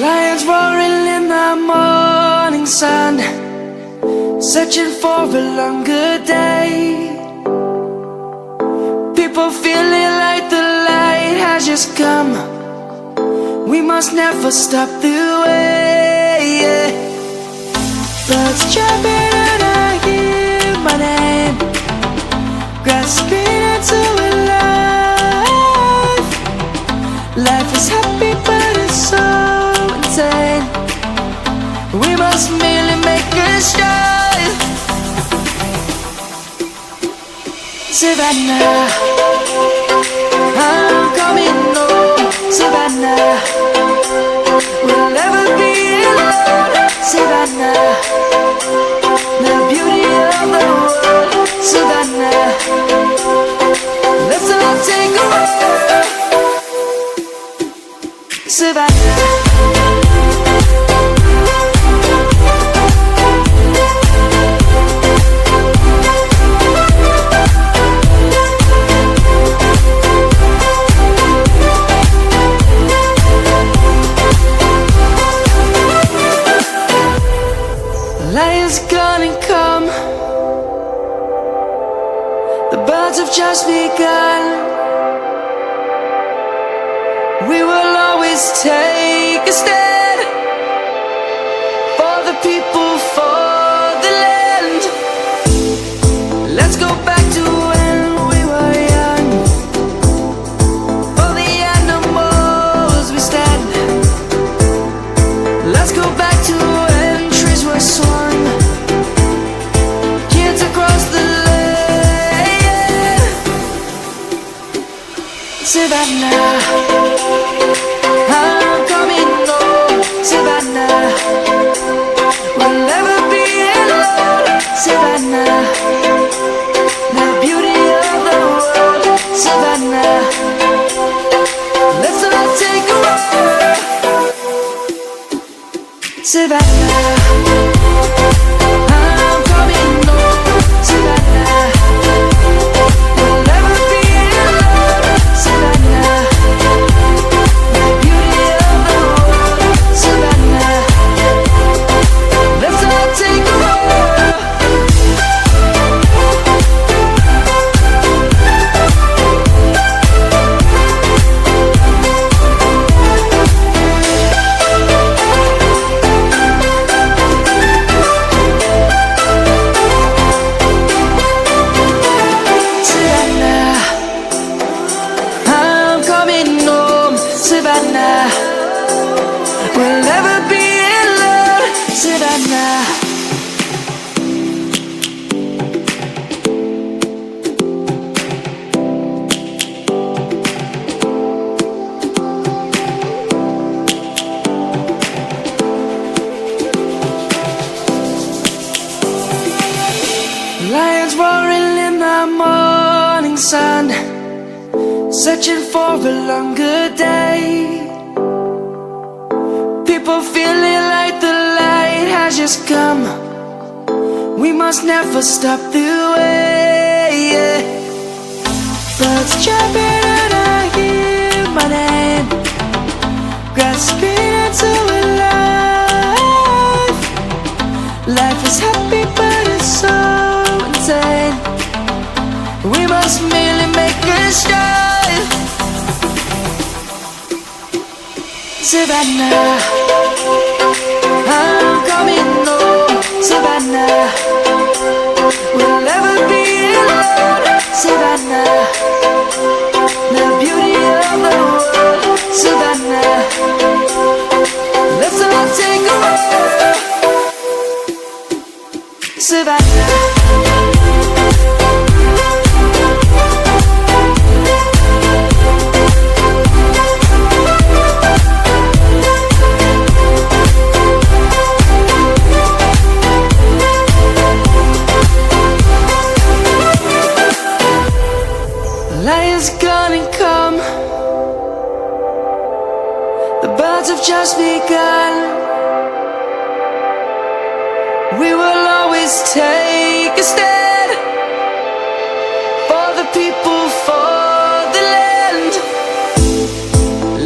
Lions roaring in the morning sun, searching for a longer day. People feeling like the light has just come. We must never stop the way. Birds chirping and I hear my name, grasping into a life. Life is happy but it's so insane. We must merely make a start. Savannah, I'm coming home. Savannah, we'll never be alone. Savannah, the beauty of the world. Savannah, let's all take a walk. Savannah. Lion's gonna come. The birds have just begun. We will always take a stand for the people, for the land. Let's go back to when we were young. For the animals we stand. Let's go back to when trees were swung, kids across the land. Savannah, I'm coming home. Savannah, we'll never be alone. Savannah, the beauty of the world. Savannah, let's all take a walk. Savannah, I'm coming home. Savannah, we'll never be alone. Savannah, the beauty of the world. Savannah, let's all take a walk. Savannah, I'm coming home. Savannah, we'll never be alone. Savannah. Lions roaring in the morning sun, searching for a longer day. People feeling like the light has just come. We must never stop the way. Birds chirping and I hear my name, grasping into a life. Life is happy but it's so insane. We must merely make a start. Savannah, I'm coming home. Savannah, we'll never be alone. Savannah, the beauty of the world. Savannah, let's all take a walk. Savannah. Lion's gonna come. The birds have just begun. We will always take a stand for the people, for the land.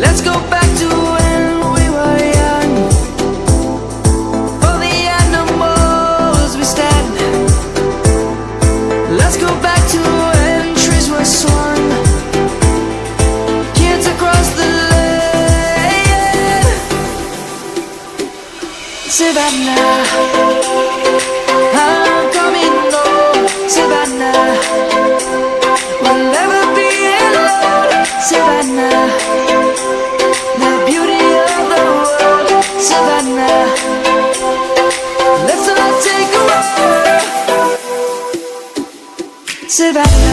Let's go back to when we were young. Savannah, I'm coming home. Savannah, we'll never be alone. Savannah, the beauty of the world. Savannah, let's all take a walk. Savannah.